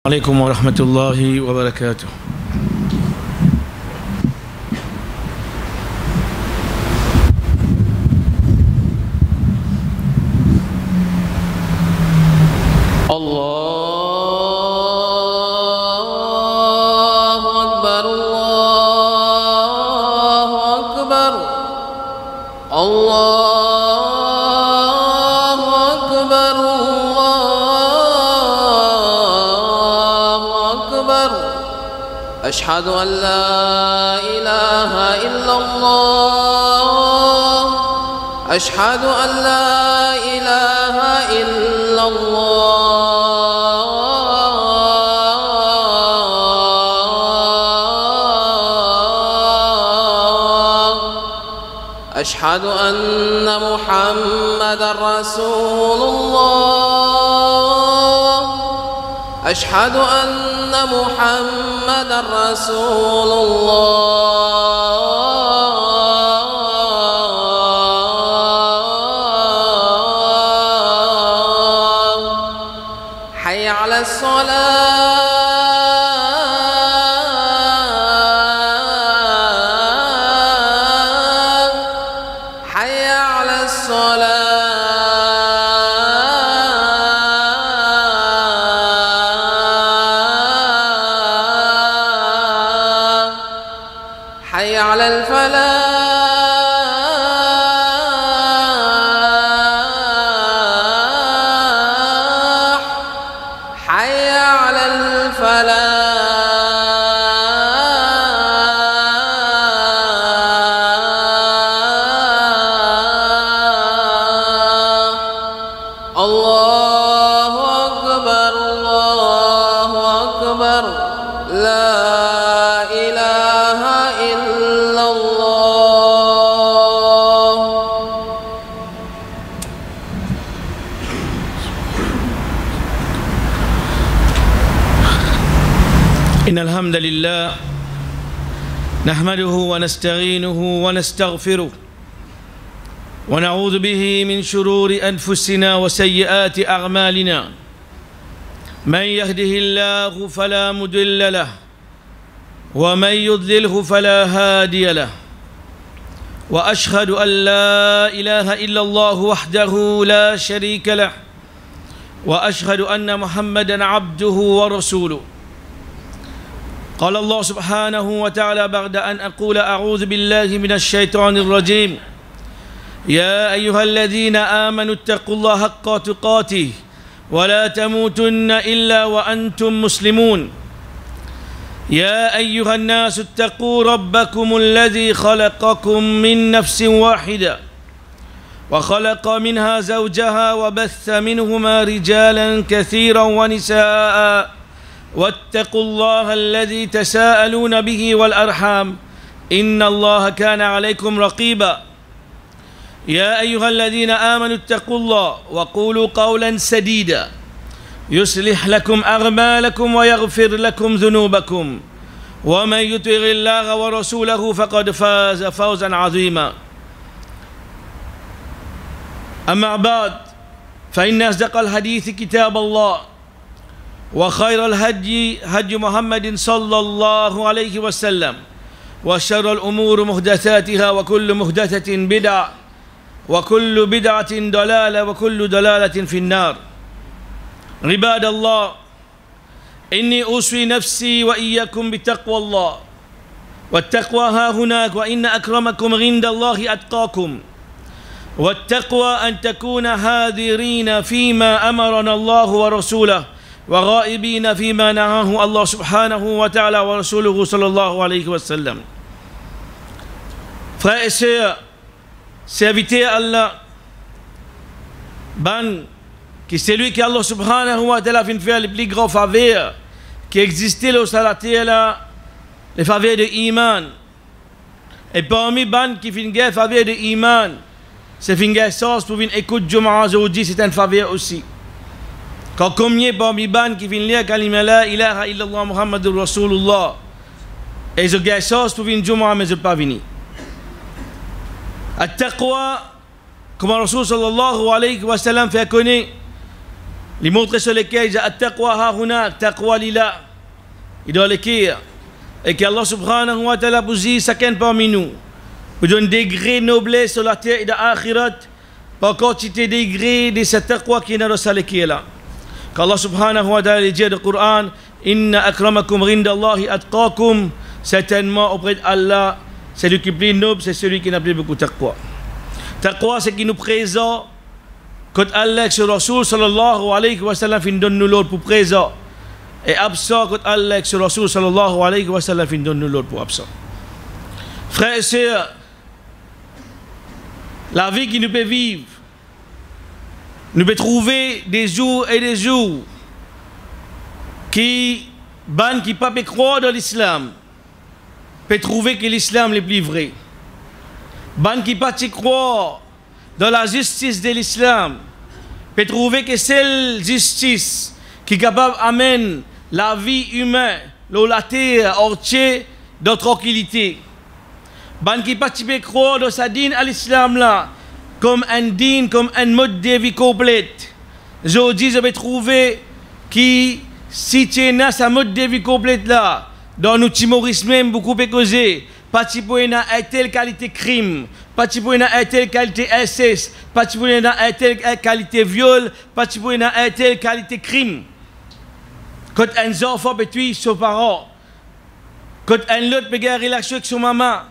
عليكم ورحمة الله وبركاته. الله أكبر الله أكبر الله أكبر الله أكبر. أشهد أن لا إله إلا الله أشهد أن لا إله إلا الله أشهد أن محمدًا رسول الله أشهد أن محمدًا رسول الله. حي على الصلاة حي على الصلاة حي على الفلاح حي على الفلاح. الله أكبر الله أكبر لا إله إلا الله. إن الحمد لله نحمده ونستعينه ونستغفره ونعوذ به من شرور أنفسنا وسيئات أعمالنا. من يهده الله فلا مضل له ومن يضلله فلا هادي له. وأشهد أن لا إله إلا الله وحده لا شريك له وأشهد أن محمدًا عبده ورسوله. قال الله سبحانه وتعالى بعد أن أقول أعوذ بالله من الشيطان الرجيم: يا أيها الذين آمنوا اتقوا الله حق تقاته ولا تموتن إلا وأنتم مسلمون. يا أيها الناس اتقوا ربكم الذي خلقكم من نفس واحدة وخلق منها زوجها وبث منهما رجالا كثيرا ونساء واتقوا الله الذي تساءلون به والأرحام إن الله كان عليكم رقيبا. يا أيها الذين آمنوا اتقوا الله وقولوا قولا سديدا يصلح لكم أعمالكم ويغفر لكم ذنوبكم ومن يطع الله ورسوله فقد فاز فوزا عظيما. أما بعد فإن أصدق الحديث كتاب الله وخير الهدي هدي محمد صلى الله عليه وسلم وشر الأمور محدثاتها وكل محدثة بدعة وكل بدعة ضلالة وكل ضلالة في النار. عباد الله، إني أوصي نفسي وإياكم بتقوى الله. والتقوى ها هناك وإن أكرمكم عند الله أتقاكم. والتقوى أن تكون حاذرين فيما أمرنا الله ورسوله وغائبين فيما نهاه الله سبحانه وتعالى ورسوله صلى الله عليه وسلم. Frères et sœurs, serviteurs Allah, ban qui c'est lui qui Allah subhanahu wa ta'ala vient faire les plus grands faveurs qui existaient sur la terre là, les faveurs de iman. Et parmi ban qui vient faire faveur de iman, c'est vient sens pour venir écouter Jumu'ah aujourd'hui, c'est une faveur aussi. Quand combien parmi ban qui vient lire kalima la ilaha illallah Muhammadur Rasulullah et je gagne sens pour venir Jumu'ah mais je pas venir. At-taqwa, comme Rasul sallallahu alayhi wa sallam fait connaître Il montre sur lesquels il dit at-taqwa ha-hunak, taqwa lillah. Il doit l'écrire. Et qu'Allah subhanahu wa ta'ala vous dit chacun parmi nous. Vous donne degré de noblesse sur la terre et de l'akhirat. Par quantité de degré de cette taqwa qui est dans ce qui est là. Qu'Allah subhanahu wa ta'ala dit dans le Coran, Inna akramakum rindallahi atqakum. Certainement auprès d'Allah, celui qui est plus noble, c'est celui qui n'a plus beaucoup de taqwa. Taqwa, c'est qui nous présente. Quand Allah et le Rasul sallallahu alayhi wa sallam fin donne nous l'ordre pour présent. Et absent quand Allah et le Rasul sallallahu alayhi wa sallam fin donne nous l'ordre pour absent. Frères et sœurs, la vie qui nous peut vivre, nous peut trouver des jours et des jours qui pas croire dans l'islam, peut trouver que l'islam est plus vrai. Ban qui pas croire dans la justice de l'islam, peut trouver que c'est la justice qui est capable d'amener la vie humaine, la terre entière dans la tranquillité. Ban qui pas croire dans sa dîne à l'islam là, comme un dîne, comme un mode de vie complète. Aujourd'hui, je vais trouver qui, si tu as ce mode de vie complète là, dans nos Timoris même, beaucoup peut causer. Pas si pour une telle qualité crime, pas si pour une telle qualité SS, pas si pour une telle qualité viol, pas si pour une telle qualité crime. Quand un enfant peut tuer son parent, quand un autre peut garder relation avec son maman,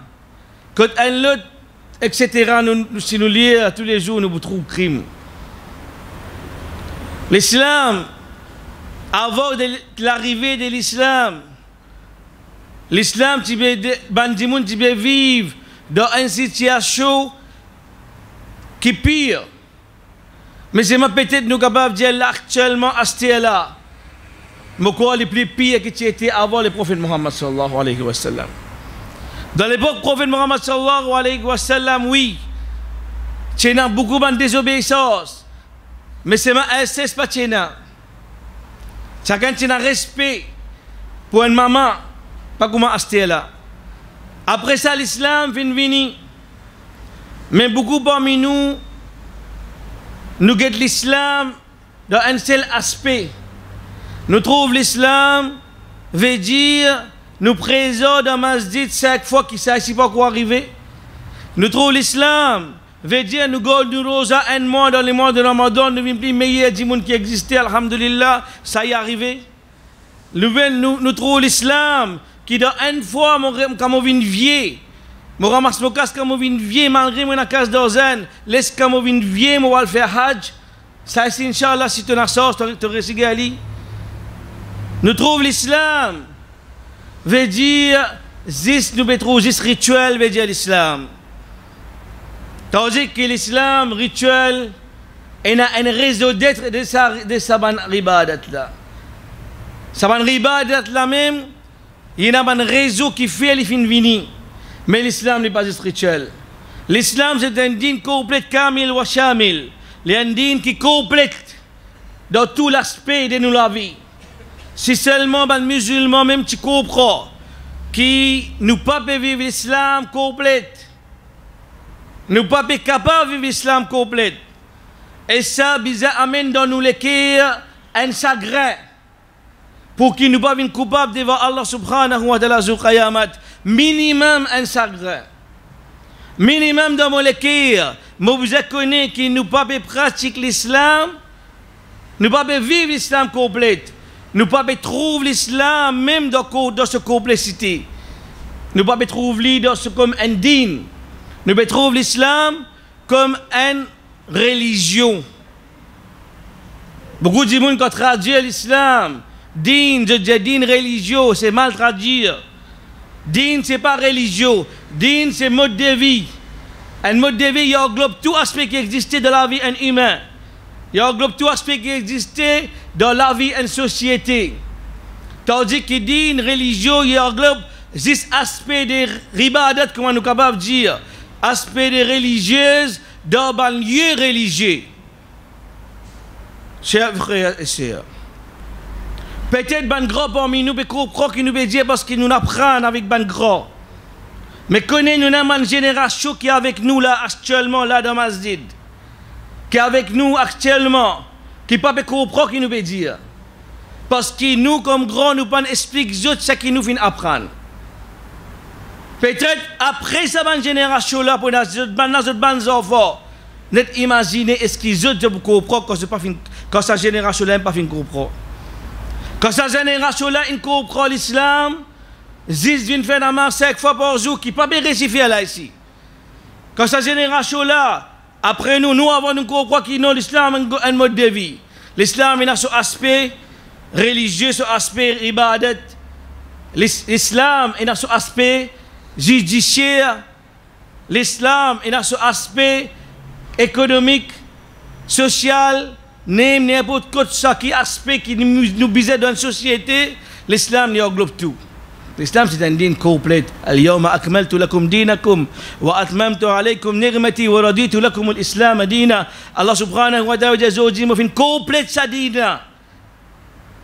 quand un autre, etc. Si nous lisons tous les jours, nous trouvons crime. L'islam, avant l'arrivée de l'islam, l'islam, tu peux vivre dans une situation qui est pire. Mais c'est peut-être nous capables de dire actuellement à ce là. Mais quoi le plus pire que tu étais avant le prophète Muhammad sallallahu alayhi wa sallam. Dans l'époque du prophète Muhammad sallallahu alayhi wa sallam, oui, tu as beaucoup de désobéissance. Mais c'est ma SS pas tu as. Chacun tu as respect pour une maman. Pas comment acheter là. Après ça, l'islam vient venir. Mais beaucoup parmi nous, nous guettons l'islam dans un seul aspect. Nous trouvons l'islam veut dire nous présents dans masjid chaque fois qu'il ne sait pas quoi arriver. Nous trouvons l'islam veut dire nous gardons rosa un mois dans les mois de Ramadan, nous venons plus meilleurs du monde qui existait, alhamdulillah, ça y est arrivé. Nous trouvons l'islam qui dans une fois, quand on vient vieux, je ramasse mon casque quand on vient vieux, malgré mon casse d'orzaine, laisse quand on vient vieux, on va le faire hajj. Ça c'est Inch'Allah, si tu as sort, tu réussis à aller. Nous trouvons l'islam, veut dire, nous trouvons juste rituel, veut dire l'islam. Tandis que l'islam, rituel, il a un réseau d'être de sa ban ribadat là. Sa ban ribadat là même, il y a un réseau qui fait les fins venir. Mais l'islam n'est pas juste rituel. L'islam c'est un dîne complet, kamil wa shamil. C'est un dîne qui complète dans tout l'aspect de notre vie. Si seulement les musulmans même tu comprends qui nous pas vivre l'islam complète. Nous pas capables de vivre l'islam complète. Et ça, bizarre amène dans nous les cœurs un chagrin. Pour qu'ils ne soient pas coupables devant Allah subhanahu wa ta'ala sur Qayamat. Minimum un chagrin. Minimum dans mon cœur. Mais vous connaissez qu'ils ne pas pratiquer l'islam. Nous pas vivre l'islam complète. Nous pas trouver l'islam même dans cette complexité. Nous pas trouver comme un dîne. Nous trouvons l'islam comme une religion. Beaucoup de gens qui traduisent l'islam, dîne, dîne religieux, c'est mal traduire. Dîne, c'est pas religieux. Dîne, c'est mode de vie. Un mode de vie, il englobe tout aspect qui existait dans la vie humaine. Il englobe tout aspect qui existait dans la vie en société. Tandis que dîne religieux, il englobe juste aspect des ribadat, comment nous sommes capables de dire. Aspect des religieuses dans un lieu religieux. Chers frères et sœurs, peut-être ban gros parmi nous, croire qu'il nous veut dire parce qu'il nous apprend avec ban gros. Mais connaissez-nous une génération qui est avec nous là actuellement, là dans Masjid. Qui est avec nous actuellement. qui ne peut pas comprendre, qui nous peut dire. Parce que nous, comme grands, nous ne pouvons pas expliquer ce qui nous fait apprendre. Peut-être après cette génération-là, pour nos enfants, nous imaginer est-ce qu'ils ont comprendre quand cette génération-là n'a pas fait comprendre. Quand cette génération-là comprend l'islam, ils viennent faire la main 5 fois par jour, qui ne peut pas réussir là ici. Quand cette génération-là, après nous avons nous comprendre que l'islam est un mode de vie. L'islam est son aspect religieux, son aspect ibadat. L'islam est son aspect judiciaire. L'islam est son aspect économique, social, n'importe quel aspect qui nous bise dans la société. L'islam englobe tout. L'islam c'est un din complet. Al-yawma akmaltu lakum dinakum wa atmamtu alaykum ni'mati wa raditu lakum al-islam dina. Allah subhanahu wa ta'ala dit mo fin complet sa dina.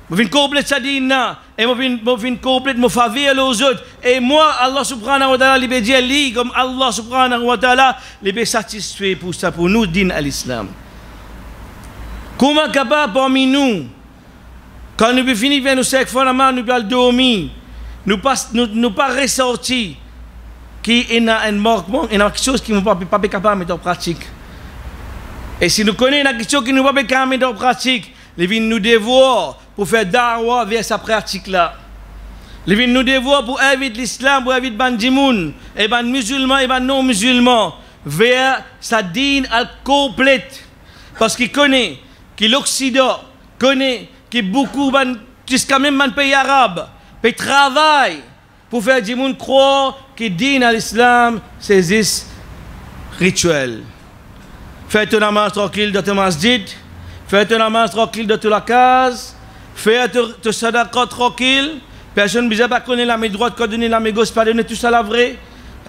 Mo fin complet sa dina et mo fin complet mo faveur aux autres et moi Allah subhanahu wa ta'ala libé dire li comme Allah subhanahu wa ta'ala libé satisfait pour ça pour nous din al-islam. Comment capable parmi nous quand nous finissons vers nous 5 fois la main nous allons dormir. Nous pas ressorti qu'il y a un manquement, il y a quelque chose qui ne peut pas capable de mettre en pratique. Et si nous connaissons quelque chose qui ne peut pas capable de mettre en pratique, nous devons pour faire da'wah vers sa pratique-là. Nous devons pour éviter l'islam, pour éviter les bandimoun, et les musulmans et les non-musulmans vers sa dîne complète. Parce qu'il connaît, que l'Occident connaît, que beaucoup, jusqu'à même les pays arabes, ils travaillent pour faire des gens croire que din à l'islam, c'est des rituels. Faites un namaz tranquille dans ton masjid, faites un namaz tranquille dans la case, faites un sadaqa tranquille, personne ne va connaître la main droite, quand donner la main gauche, pas donner tout ça la vraie.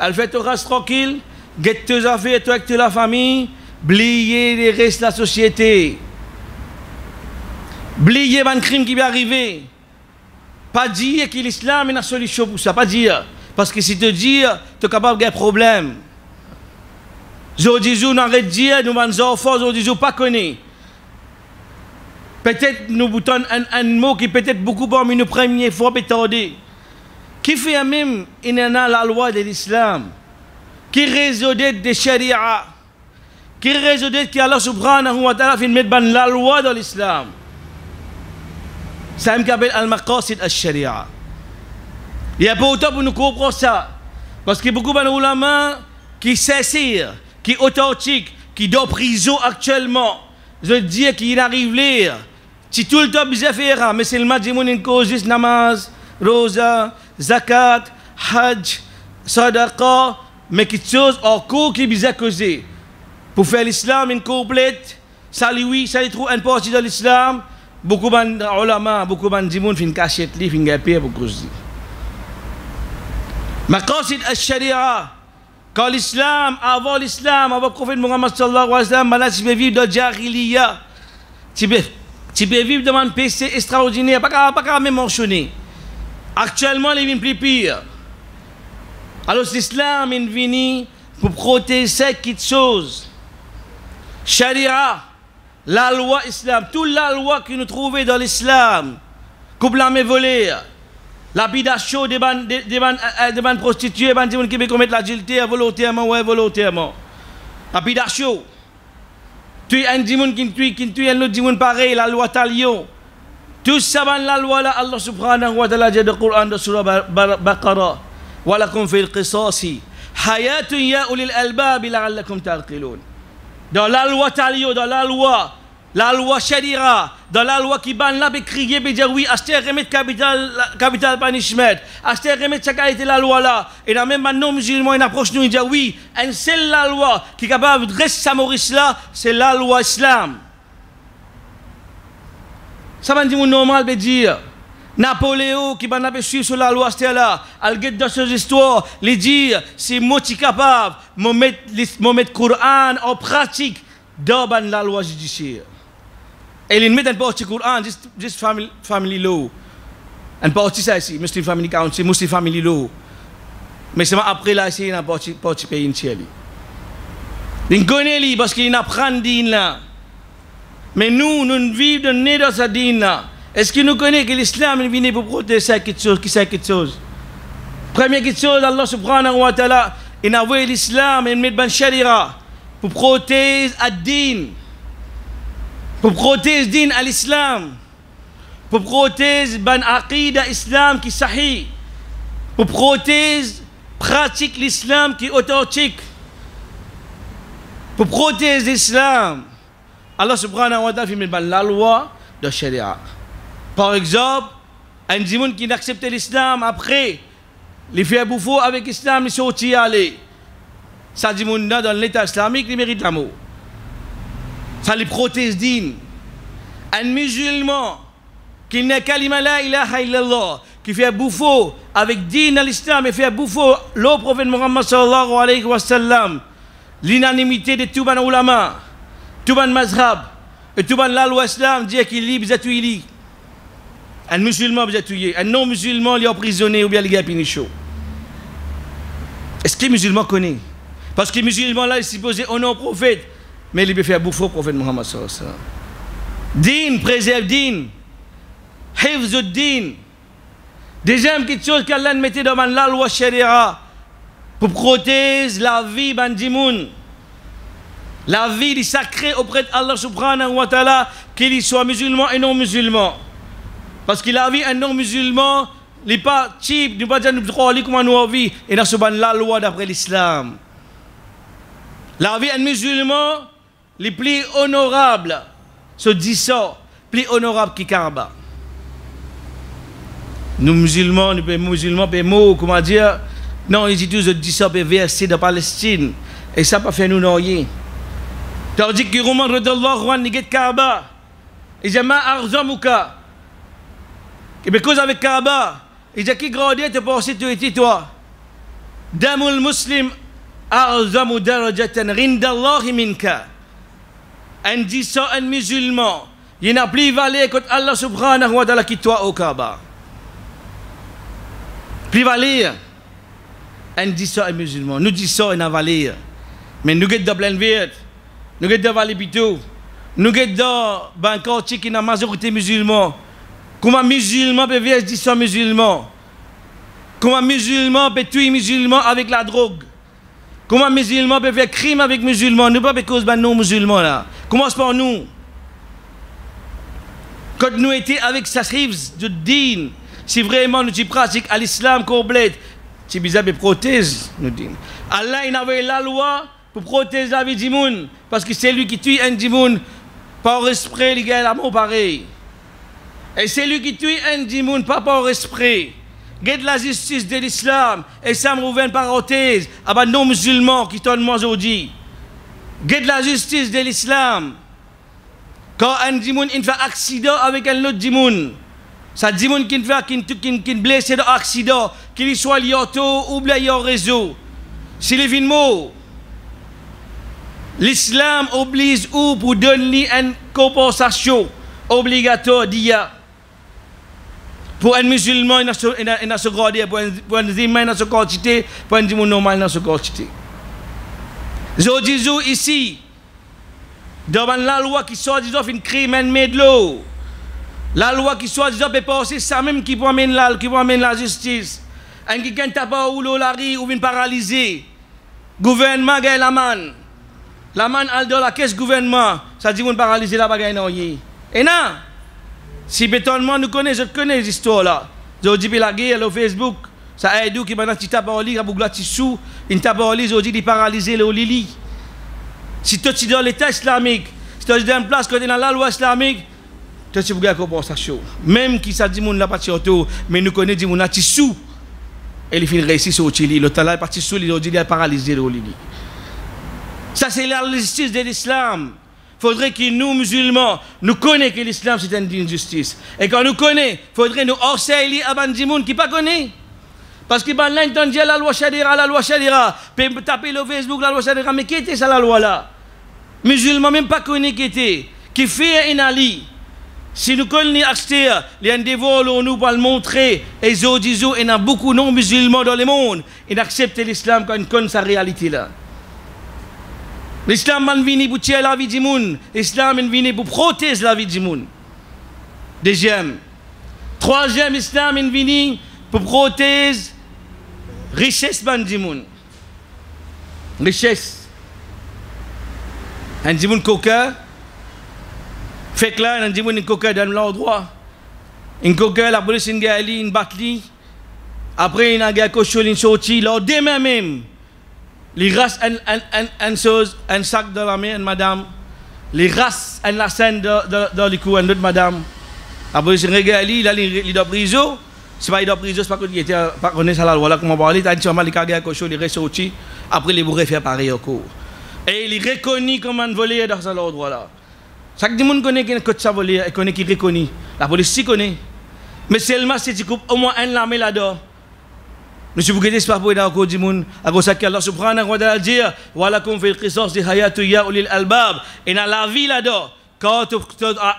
Elle fait un race tranquille, get tes affaires, toi avec la famille, oubliez les restes de la société. Oubliez les crimes qui vont arriver. Pas dire que l'islam est une solution pour ça, pas dire. Parce que si tu dis, tu es capable de problème. Aujourd'hui, nous arrêtons de dire, nous avons des enfants, aujourd'hui, pas connaître. Peut-être nous boutons un mot qui peut-être beaucoup parmi nous premières fois peut tarder. Qui fait même la loi de l'islam, qui résout de sharia, qui résout que Allah subhanahu wa ta'ala fait mettre la loi dans l'islam. Ça s'appelle al-maqasid al-sharia. Il y a pas autant pour nous comprendre ça. Parce qu'il y a beaucoup de ulama qui s'assirent, qui sont authentiques, qui sont en prison actuellement. Je veux dire qu'ils arrivent à lire. Si tout le temps bizarre faire, mais c'est le majimoun in cause, namaz, rosa, zakat, hajj, sadaqa, mais quelque chose en cours qui est bizarre causé. Pour faire l'islam in complète, ça lui trouve une partie de l'islam. Beaucoup de ulama, beaucoup de gens font cachette, font gapir pour cause. Maqasid al-sharia, quand l'islam, avant le prophète Muhammad sallallahu alayhi wa sallam, maintenant tu peux vivre dans Jahiliya, tu peux vivre dans un PC extraordinaire, pas même mentionner. Actuellement, il est plus pire. Alors l'islam est venu pour protéger cette chose. Sharia. La loi islam, toute la loi que nous trouvons dans l'islam, couple la volée, l'habidation des bandes prostituées, des gens qui commettent l'adultère volontairement ou involontairement. L'habidation. Tu es un gens qui tue un autre gens pareil, la loi talion. Tout ça, la loi là, Allah subhanahu wa ta'ala dit dans le Coran de Surah Baqarah. Walakum fil qisasi hayatun ya ulil albab la'allakum ta'qilun. Dans la loi Talio, dans la loi Sharia, dans la loi qui ban là, crier, dire oui, acheter remettre capital punishment, acheter remettre chaque été la loi là, et là même non musulman, il approche nous, il dit oui, une seule la loi qui est capable de rester sa Maurice là, c'est la loi islam. Ça va dire normal de dire. Napoléon qui va suivre sur la loi là, al get dans ces histoires, les dire si moi tu capable de mettre le Coran en pratique dans la loi judiciaire. Et ils mettent un partie Coran, juste family law. Un partie ça ici, Muslim Family Council, Muslim Family Law. Mais c'est après là ici, il y a un partie pays entier. Ils connaissent parce qu'ils apprennent là. Mais nous vivons nés dans sa dîne. Est-ce que nous connaissons que l'islam est venu pour protéger quelque chose, qui sait quelque chose? Première quelque chose, Allah subhanahu wa ta'ala, il a envoyé l'islam et il met ban sharia pour protéger ad-din, pour protéger din à l'islam, pour protéger ban aqida islam qui sahih, pour protéger pratique l'islam qui est authentique, pour protéger l'islam. Allah subhanahu wa ta'ala fait la loi de sharia. Par exemple, un djimoun qui n'accepte l'islam après, il fait un bouffon avec l'islam, il sortit aller. Ça djimoun dans l'état islamique, il mérite l'amour. Ça les protège din. Un musulman qui n'a kalima la ilaha illallah, qui fait un bouffon avec din à l'islam et fait un bouffon le prophète Muhammad sallallahu alayhi wa sallam, l'unanimité de tous les ulama, tous les mazhab, et tous les lois islam dit qu'il est libre, il un musulman est tué, un non-musulman est emprisonné ou bien il est punicho. Est-ce que les musulmans connaissent? Parce que les musulmans là, ils sont supposés au non-prophète, mais ils peuvent faire bouffer au prophète Muhammad sallallahu alayhi wa sallam. Din, préserve din. Hifz din. Deuxième quelque chose qu'Allah mettait dans la loi sharia pour protéger la vie bandimoun. La vie est sacrée auprès d'Allah subhanahu wa ta'ala, qu'il soit musulman et non musulman. Parce que la vie un non musulman, il n'est pas cheap, il n'est pas dire nous droit comment nous vivons, et dans ce ban la loi d'après l'islam. La vie un musulman, les plus honorable, se dit ça, plus honorable que Kaaba. Nous musulmans, comment dire, non, ils disent tous 10 ça verset de Palestine, et ça pas fait nous noyer. Tandis que Roman radallahu anhu n'est Kaaba, et j'ai ma arzamuka. Et because avec Kaaba, il dit qui gradé te penser tu étais toi. Damul muslim arzamu darajatan rindallahi minka. Un dit ça un musulman, il n'a plus valé que Allah subhanahu wa ta'ala qui toi au Kaaba. Plus valé. Un dit ça un musulman, nous dit ça un valé. Mais nous sommes plein vide. Nous sommes dans les hôpitaux. Nous sommes dans un quartier qui a la majorité musulmane. Comment un musulman peut vivre 10 musulmans? Comment un musulman peut tuer musulmans avec la drogue? Comment un musulman peut faire crime avec musulmans? Nous pas parce que nous musulmans là. Commence par nous. Quand nous étions avec sa rives de din, si vraiment nous pratiquons à l'islam complet, c'est bizarre de protéger nous din. Allah il avait la loi pour protéger la vie du monde, parce que c'est lui qui tue un dimoun par esprit, il gagne l'amour pareil. Et c'est lui qui tue un dimoun pas par esprit. Guette la justice de l'islam, et ça me rouvre une parenthèse à des non-musulmans qui tournent moi aujourd'hui. Guette la justice de l'islam. Quand un dimoun fait un accident avec un autre dimoun, ça dimoun qui fait blessé dans l'accident, qu'il soit lié ou bien en réseau. S'il est mort, l'islam oblige ou pour donner une compensation obligatoire d'IA. Pour un musulman, il a ce gradé, pour un musulman, il a ce quantité, pour un dimoun normal, il a ce quantité. Je dis ici, devant la loi qui soit disant une crime mais de l'eau, la loi qui soit disant peut passer ça même qui peut amener la justice. Un qui gagne tabac ou l'eau la ri ou vient paralyser. Gouvernement gagne la man. La man al dans la caisse gouvernement, ça dit qu'on paralyser la bagaille non y. Et non. Si bétonnement nous connaît, je connais les histoires là. Je dis la guerre sur Facebook, ça aide qui maintenant tu tapes en lit, abougla tissou, une tape en lit, je dis paralyser le lili. Si tu es dans l'état islamique, si tu es dans une place côté dans la loi islamique, tu es pour compensation. Même qui ça dit mon la partie auto, mais nous connaissons dit mon a tissou. Et il finit réussir sur Chili, le talent est parti sous il dit il a paralysé le lili. Ça c'est la justice de l'islam. Il faudrait que nous, musulmans, nous connaissions que l'islam c'est une injustice. Et quand nous connaissons, il faudrait nous harceler à Bandimoun qui ne pas connaît. Parce que là, ils entendent la loi Sharia, puis taper le Facebook, la loi Sharia, mais qui était ça la loi là? Musulmans même pas connaît qui était. Qui fait un ali. Si nous connaissons acheter, il y a un devoir nous pour le montrer. Et ils disent, il y a beaucoup de non-musulmans dans le monde. Ils acceptent l'islam quand ils connaissent sa réalité là. L'islam est venu pour tuer la vie du monde. L'islam est venu pour protéger la vie du monde. Deuxième. Troisième, l'islam est venu pour protéger la richesse du monde. Richesse. Un du monde coca. Fait que là, un du monde coca dans l'endroit. Un coca, la police, une gali, une batterie. Après, il y a un gars qui est sorti. Là, demain même. Les races un sac dans la main, madame. Les races la scène dans le cou, notre madame. Après, je regarde, il a les prison. C'est pas il a prison, c'est pas qu'il était pas connaître la loi là, comment parler. Il a dit, les cargés à cochon, il est sorti. Après, il pourrait faire pareil au cours. Et il est reconnu comme un volé dans ce endroit là. Chaque monde connaît qu'il y a ça volé, il connaît qu'il est reconnu. La police s'y connaît. Mais seulement si tu coupes au moins un lame là-dedans. Monsieur vous guettez pas pour dans le du monde à cause que Allah subhanahu wa ta'ala dit wala kum fil qisas di hayatu ya ulil albab et dans la vie là-dedans quand tu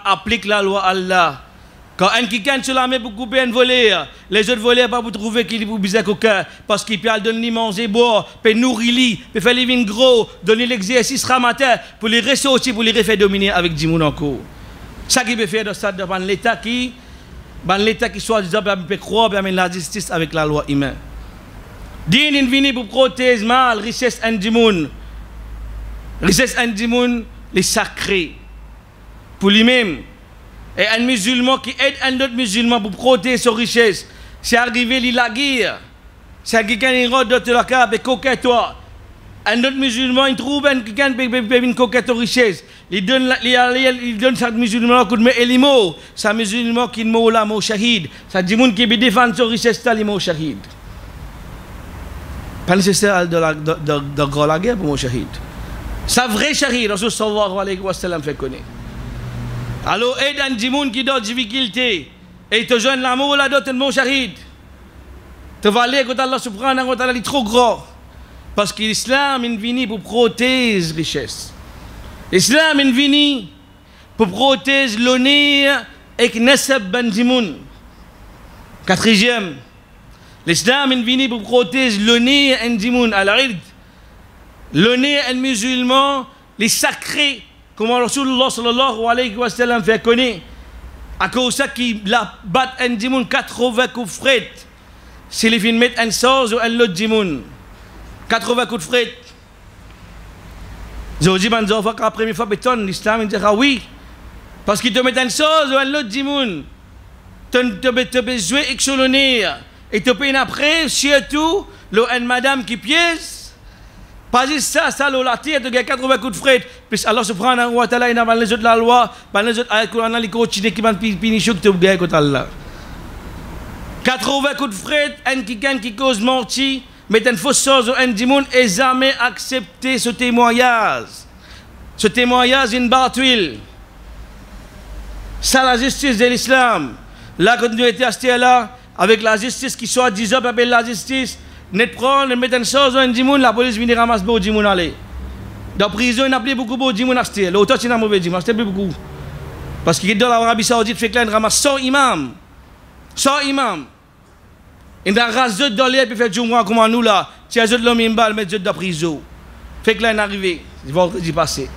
appliques la loi Allah quand un qui gagne sur la main pour couper un voleur les autres voleurs pas pour trouver qu'il est pour biser coquin parce qu'il peut donner manger boire peut nourrir lui peut faire les vins gros donner l'exercice ramatin pour les ressortir pour les refaire dominer avec du monde encore ça qui peut faire dans ça devant l'état qui soit disant peut croire bien la justice avec la loi humaine. Din est venu pour protéger mal, richesse du monde. Richesse du monde, les sacrés. Pour lui-même. Et un musulman qui aide un autre musulman pour protéger sa richesse. C'est arrivé, il la guerre. C'est quelqu'un qui rentre dans la cave et coquette toi. Un autre musulman, il trouve quelqu'un qui peut une coquette richesse. Il donne chaque musulman un coup de main et il mort. C'est un musulman qui mort là, mort shahid. C'est du monde qui peut défendre sa richesse, il mort shahid. Pas nécessaire de la guerre pour mon shahid. C'est vrai shahid, Rasul sallallahu alayhi wa sallam fait connaître. Alors, aide un djimoun qui donne difficulté et te joigne l'amour là d'autres mon shahid. Tu vas aller quand Allah subhanahu wa ta'ala est trop grand. Parce que l'islam est venu pour protéger la richesse. L'islam est venu pour protéger l'honneur et le nasab ben djimoun. Quatrième. L'islam est venu pour protéger l'honneur du monde à l'ird. L'honneur des musulmans, les sacrés, comme Rasulullah sallallahu alayhi wa sallam fait connaître. À cause de ça qui la bat un du monde 80 coups de fret. C'est les films mettent un sort ou un lot du monde. 80 coups de fret. Je dis, la première fois, l'islam dit oui. Parce qu'il te met un sort ou un lot du monde. Tu peux jouer avec l'honneur. Et tu peux après, surtout, une madame qui pièce. Pas juste ça, la tire, tu as 80 coups de fret. Puis Allah subhanahu wa ta'ala, il a les autres la loi, les autres ayat Coran, les coachés qui vont finir que tu as contre Allah. 80 coups de fret, un qui cause morti, mais une fausse chose, un dimoun, et jamais accepté ce témoignage. Ce témoignage, une barre d'huile. Ça, la justice de l'islam. Là, quand nous étions assis là, avec la justice qui soit disant appelle la justice, net prendre, mettre une chose dans un dimoun, la police vient ramasser beaucoup de dimoun aller. Dans la prison, il n'y a plus beaucoup de dimoun à acheter. L'autre, c'est un mauvais dimoun, c'est plus beaucoup. Parce qu'il est dans l'Arabie Saoudite, fait que là, il ramasse 100 imams. 100 imams. Il a rasé dans l'air, puis fait du mois comme nous là. Si les autres l'ont mis une balle, mettre dans la prison. Fait que là, il est arrivé. Il va y passer.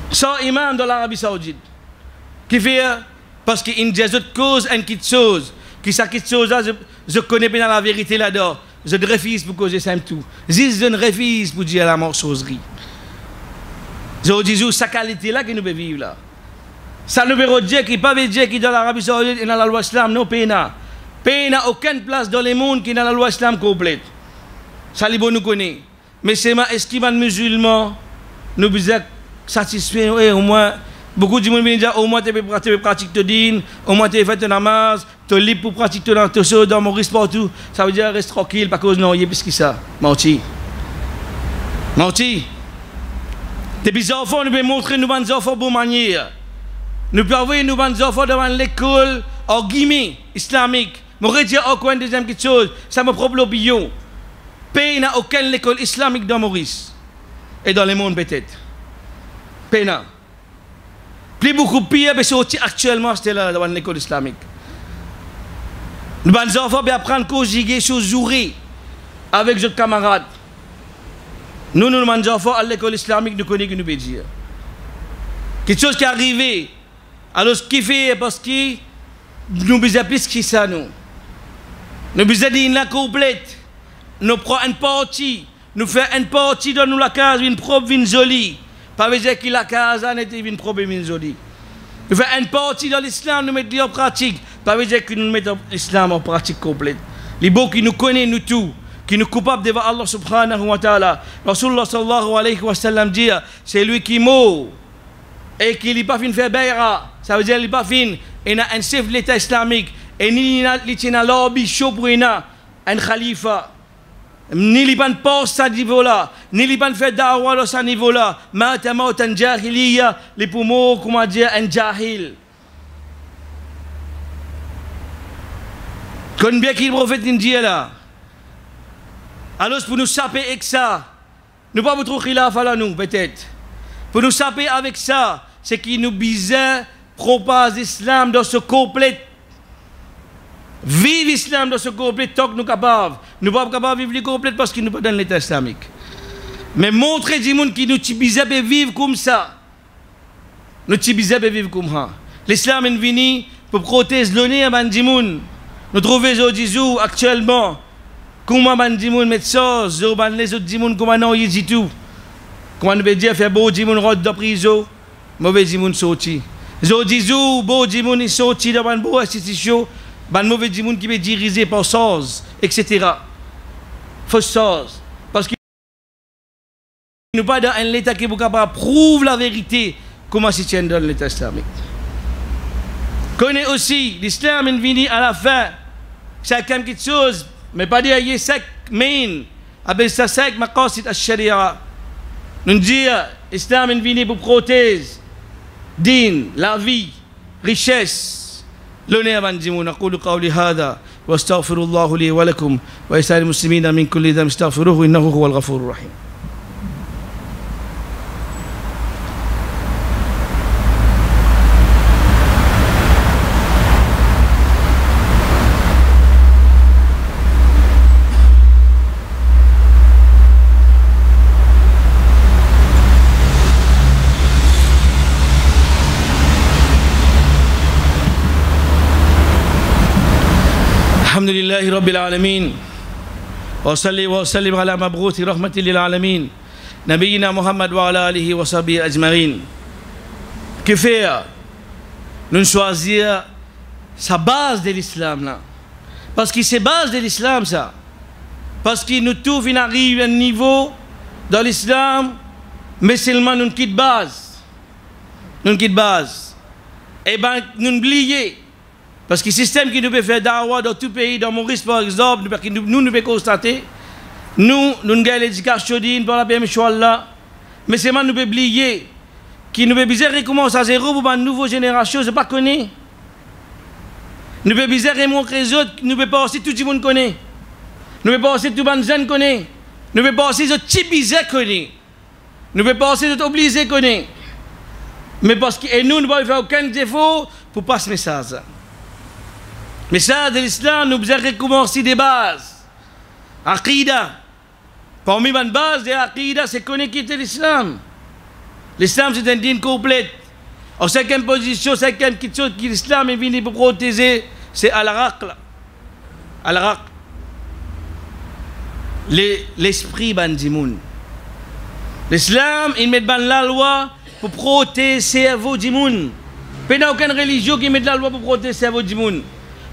100 imams dans l'Arabie Saoudite. Qui fait, parce qu'il y a des autres causes, une petite chose. Qui ça quitte chose là, je connais bien la vérité là-dedans. Je refuse pour causer ça tout. Je ne refuse pour dire la morceauserie. Je dis sa qualité là que nous pouvons vivre là. Ça ne veut dire qu'il n'y a pas de Dieu qui est dans l'Arabie Saoudite et dans la loi islam, non, pays n'a aucune place dans le monde qui est dans la loi islam complète. Ça les bon nous connaît. Mais c'est est-ce qu'il y a des musulmans, nous sommes satisfaits au moins. Beaucoup de gens viennent dire au moins tu peux pratiquer ton dîne, au moins tu fais ton namaz, tu es libre pour pratiquer ton choses dans mon risque partout. Ça veut dire reste tranquille, pas cause non, il y a plus que ça. Menti. Tes enfants, nous pouvons montrer nos enfants bonne manière. Nous pouvons envoyer nos enfants devant l'école, en guillemets, islamique. Je vais dire encore une deuxième chose, c'est mon propre opinion. Pays n'a aucune école islamique dans Maurice. Et dans le monde peut-être. Pays n'a. Plus beaucoup pire, mais c'est actuellement c'était là dans l'école islamique. Nous enfants bien apprendre à conjuguer sur Zouri avec leurs camarades. Nous mangeons fort à l'école islamique, nous connaissons que nous pouvons dire. Quelque chose qui est arrivé. Alors, ce qui fait, parce que nous besoin plus que ça, nous. Nous besoin d'une complète. Nous prenons une partie. Nous faisons une partie dans nous la case, une propre, une jolie. Pas besoin que la case n'était une propre, une jolie. Nous faisons une partie dans l'islam, nous mettons en pratique. Pas besoin que nous mettons l'islam en pratique complète. Les beaux qui nous connaissent, nous tous, qui nous coupables devant Allah subhanahu wa ta'ala. Rasulullah sallallahu alayhi wa sallam dit, c'est lui qui meurt et qui n'est pas fin de faire bayra. Ça veut dire qu'il n'est pas fin. Il a un chef de l'État islamique. Et ni il a lobby chaud pour un khalifa. Ni il ne pense à ce niveau-là. Ni il ne fait da'wah à ce niveau-là. Ma tamot un jahiliya. Les poumons, comment dire, un jahil. Quand bien qu'il prophète dit là. Alors pour nous saper avec ça, nous pas trop khilaf à nous peut-être. Pour nous saper avec ça, c'est qu'il nous bizarre propage l'islam dans ce complet. Vive l'islam dans ce complet tant que nous sommes capables. Nous ne sommes pas capables de vivre le complet parce qu'il nous pas dans l'État islamique. Mais montrer du monde qui nous bizarre de vivre comme ça. Nous bizarre de vivre comme ça. L'islam est venu pour protéger l'honneur du monde. Nous trouvons aujourd'hui actuellement comment les gens mettent ça, les autres gens comment non ils disent tout. Comment nous veut dire faire beau gens rentre dans prison, mauvais gens sorti. Les autres disent beau gens sorti dans une bonne institution, les mauvais gens qui veut diriger par SOS, etc. Fausse SOS. Parce que nous pas dans un État qui est capable de prouver la vérité comment se tient dans l'État islamique. Connais aussi l'islam est venu à la fin. C'est quelque chose, mais pas dire qu'il y a 5 main, avec ça 5 maqasid al-sharia. Nous disons, l'islam est venu pour protéger din, la vie, richesse, l'honneur من جمون أقول قولي هذا واستغفر الله لي ولكم ولسائر المسلمين من كل ذنب استغفروه إنه هو الغفور الرحيم. الحمد لله رب العالمين وصلي وسلم على مبعوث رحمة للعالمين نبينا محمد وعلى آله وصحبه أجمعين. Que faire? Nous choisir sa base de l'islam là. Parce que c'est base de l'islam ça. Parce que nous tous on arrive à un niveau dans l'islam, mais seulement nous quitte base. Nous quitte base. Et ben nous oublions. Parce que le système qui nous peut faire da'wah dans tout pays, dans Maurice par exemple, nous pouvons constater, nous avons l'éducation par la PM Allah, mais c'est maintenant nous pouvons oublier, qui nous pouvons recommencer à zéro pour une nouvelle génération, je ne sais pas connaître. Nous pouvons montrer les autres, nous pouvons pas aussi tout le monde connaît. Nous pouvons pas aussi tout le monde jeune connaît. Nous pouvons pas aussi les autres petits bizarres connaît. Nous pouvons pas aussi les autres obligés connaît. Mais parce que nous ne pouvons faire aucun défaut pour passer ce message. Mais ça, de l'islam, nous devons recommencer des bases. Aqida. Parmi les bases de l'Aqida, c'est connaître qui est l'islam. L'islam, c'est un dîme complet. En cinquième position, cinquième chose que l'islam est venu pour protéger, c'est al-raql. Al-raql. L'esprit bandimoun. L'islam, il met la loi pour protéger le cerveau du monde. Il n'y a aucune religion qui met la loi pour protéger le cerveau du monde.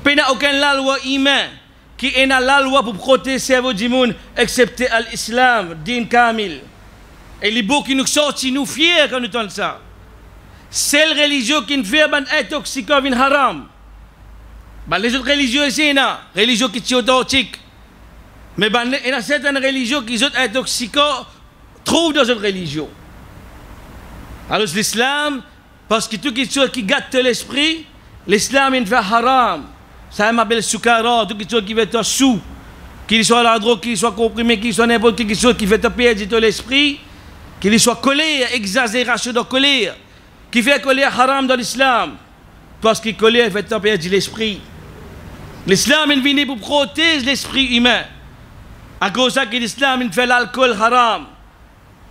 Il n'y a aucune loi humaine qui est la loi pour protéger le cerveau du monde, excepté l'islam, din kamil. Et les beaux qui nous sortent, nous fiers quand nous entendons ça. C'est la religion qui nous fait intoxiquer, une haram. Les autres religions, c'est une religion qui est authentique. Mais il y a certaines religions qui sont intoxiquantes, trouvent dans cette religion. Alors l'islam, parce que tout ce qui gâte l'esprit, l'islam il fait haram. Ça m'appelle soukara, tout ce qui fait un sou, qu'il soit la drogue, qu'il soit comprimé, qu'il soit n'importe quelle chose qui fait perdre l'esprit, qu'il soit colère, exagération de colère, qui fait colère haram dans l'islam, parce que colère fait perdre l'esprit. L'islam est venu pour protéger l'esprit humain. À cause de ça que l'islam fait l'alcool haram,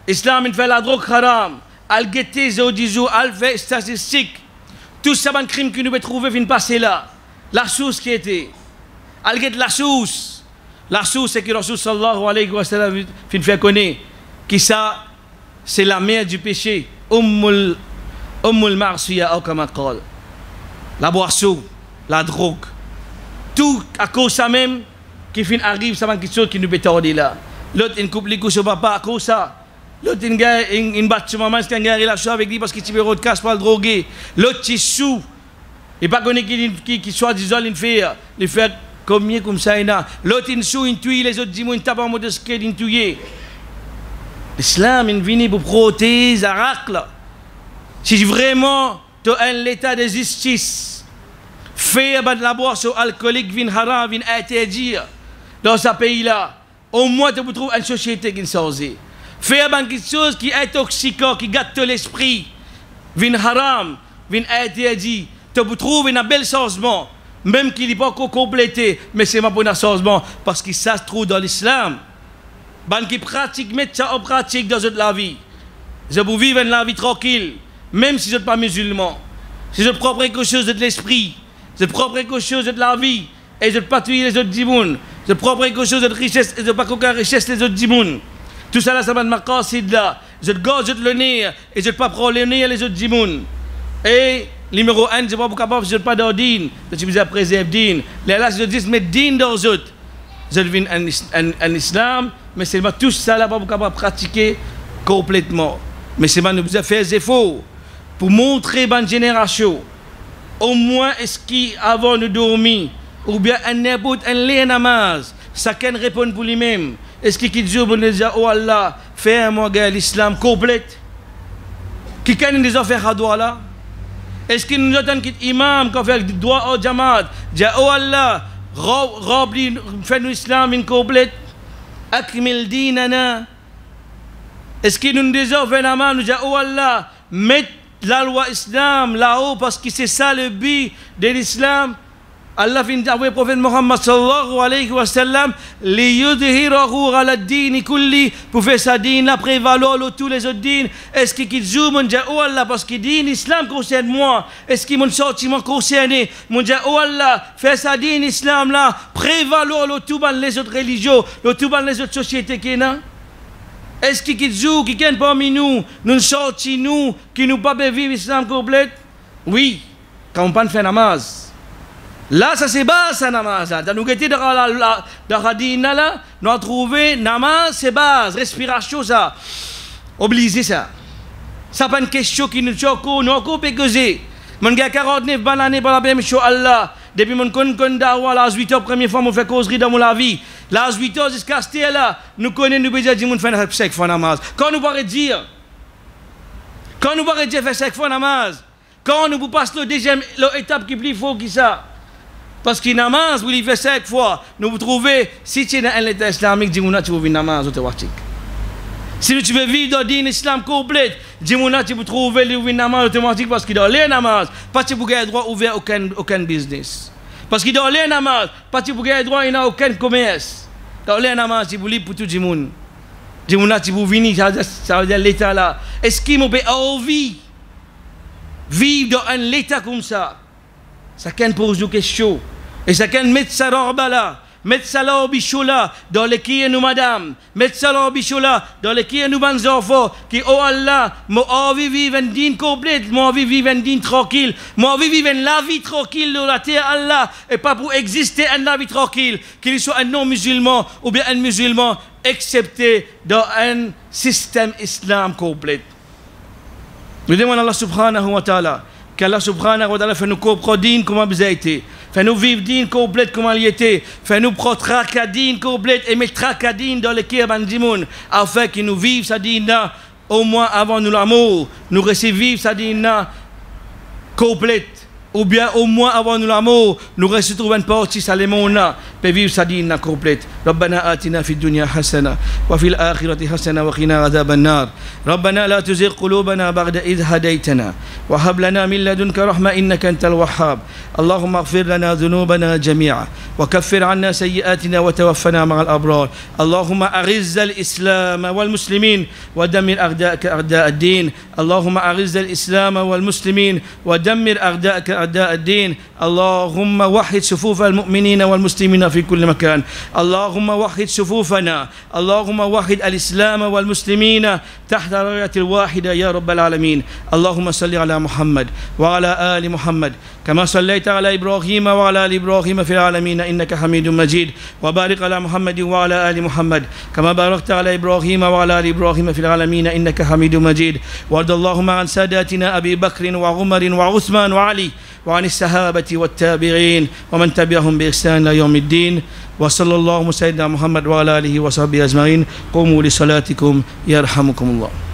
Islam, il fait la drogue haram. Al guetter, zodizou, al fait statistique. Tout ça, un crime que nous pouvons trouver, vient passer là. La source qui était. Al guette la source. La source, c'est que Rasul sallallahu alayhi wa sallam fin fait connaître que ça, c'est la mère du péché. Ummul Marsiya, ou comme on dit. La boisson, la drogue. Tout à cause de ça même, qui fin arrive, ça va quelque chose qui nous peut tarder là. L'autre, il coupe les coups sur papa à cause de ça. L'autre, il bat sur maman, c'est qu'il y a une relation avec lui parce qu'il tire de casse pour le droguer. L'autre, il sous. Il pas connaît qui soit disant, il fait combien comme ça. L'autre, il sous, il tue, les autres, ils tapent en mode skate, il tue. L'islam, il vient pour protéger Arak là. Si vraiment, tu as un état de justice, faire la boisson alcoolique, vin haram, vin interdire dans ce pays-là, au moins tu trouves une société qui est sortie. Faire quelque chose qui est intoxiquant, qui gâte l'esprit, vin haram, vin interdit, tu trouves un bel changement, même qu'il n'est pas encore complété, mais c'est un bon changement, parce que ça se trouve dans l'islam. Ban qui pratique, mettre ça en pratique dans la vie. Je vous vivre une vie tranquille, même si je n'êtes pas musulman. Si je prends quelque chose de l'esprit, je prends quelque chose de la vie, et je ne pas tuer les autres djimoun. Je prends quelque chose de richesse, et je ne pas aucune richesse les autres djimoun. Tout ça là, ça va de ma casside là. Je te gorge le nez, et je ne pas prendre le nez les autres djimoun. Et numéro 1, je ne sais pas pourquoi je ne pas dans din. Je suis à préserver din. Là, je dis, mais din dans les autres. Je deviens un islam, mais c'est tout ça là, pas capable de pratiquer complètement. Mais c'est nous faire des efforts pour montrer à une génération, au moins est-ce qu'avant de dormir, ou bien un n'importe un lien namaz, ça can répondre pour lui-même. Est-ce qu'il dit oh Allah, fais-moi l'islam complète? Qui can des affaires à droit là? Est-ce qu'il nous attend qu'il imam qui fait le droit au jamaat? Dit oh Allah, fais-nous l'islam complète. Akmil dinana. Est-ce qu'il nous dit oh Allah, mets la loi islam là-haut parce que c'est ça le but de l'islam. Allah fin d'envoyer le prophète Muhammad sallallahu alayhi wa sallam liyudhhirahu ala ad-din kulli, pour faire sa dîne la prévaloir tous les autres dînes. Est-ce qu'il dit oh Allah parce qu'il dit l'islam concerne moi? Est-ce qu'il mon sentiment concerné? Mon dit oh Allah faire sa dîne islam là prévaloir tous les autres religions, tous les autres sociétés qui là? Est-ce qu'il dit qui viennent parmi nous sortis nous qui nous pas vivre l'islam complet? Oui, quand on pas faire namaz. Là, ça c'est bas, ça namaz. Dans nous guetter dans la dîne là, nous avons trouvé namaz, c'est base, respiration ça. Obligé ça. Ça pas une question qui nous choque, nous encore pécosé. Mon gars 49 bananes par la même chose Allah. Depuis mon kon dawa la 8 heures première fois mon fait causerie dans mon vie. La 8 heures jusqu'à ce là, nous connaissons nous besoin dire mon faire 5 fois namaz. Quand nous pourrait dire faire 5 fois namaz. Quand nous passons le deuxième étape qui est plus fort que ça. Parce que namaz, vous l'avez fait 5 fois. Nous vous trouvez, si tu es dans l'état islamique, dis-moi, tu veux vivre namaz automatique. Si tu veux vivre dans l'islam complet, dis-moi, tu veux trouver le namaz automatique parce que dans les namaz, pas tu peux avoir droit ouvert aucun business. Parce que dans les namaz, pas tu peux avoir droit à aucun commerce. Dans les namaz, tu peux libre pour tout le monde. Dis-moi, tu peux venir, ça veut dire l'état là. Est-ce qu'il m'a envie vivre dans un état comme ça? Ça can pose une question. Et ça can mettre ça là, mettre ça là au bichot là, dans les qui est nous madame, mettre ça là au bichot là, dans les qui est nous bons enfants, qui oh Allah, moi envie vivre une dîne complète, moi envie vivre une dîne tranquille, moi envie vivre la vie tranquille dans la terre Allah, et pas pour exister une vie tranquille, qu'il soit un non-musulman ou bien un musulman, excepté dans un système islam complet. Nous demandons à Allah subhanahu wa ta'ala, qu'Allah subhanahu wa ta'ala fait nous comprendre dîne comment vous avez été. Fait nous vivre dîne complète comment il était. Fait nous prendre tracadine complète et mettre tracadine dans le cœur de Dimoun. Afin que nous vivions sa dîne là, au moins avant nous l'amour. Nous recevons sa dîne là complète. Ou bien au moins avant nous l'amour, nous recevons une partie sa lémon là. peut vivre sa dîne complète. ربنا آتنا في الدنيا حسنة وفي الآخرة حسنة وقنا عذاب النار. ربنا لا تزغ قلوبنا بعد إذ هديتنا وهب لنا من لدنك رحمة إنك أنت الوهاب. اللهم اغفر لنا ذنوبنا جميعا وكفر عنا سيئاتنا وتوفنا مع الأبرار. اللهم أعز الإسلام والمسلمين ودمر أعداءك أعداء الدين. اللهم أعز الإسلام والمسلمين ودمر أعداءك أعداء الدين. اللهم وحد صفوف المؤمنين والمسلمين في كل مكان. اللهم وحد صفوفنا. اللهم وحد الإسلام والمسلمين تحت راية الواحدة يا رب العالمين. اللهم صل على محمد وعلى آل محمد كما صليت على إبراهيم وعلى آل إبراهيم في العالمين إنك حميد مجيد. وبارك على محمد وعلى آل محمد كما باركت على إبراهيم وعلى آل إبراهيم في العالمين إنك حميد مجيد. وارض اللهم عن ساداتنا أبي بكر وعمر وعثمان وعلي وعن الصحابة والتابعين ومن تبعهم بإحسان إلى يوم الدين. وصلى الله سيدنا محمد وعلى آله وصحبه أجمعين. قوموا لصلاتكم يرحمكم الله.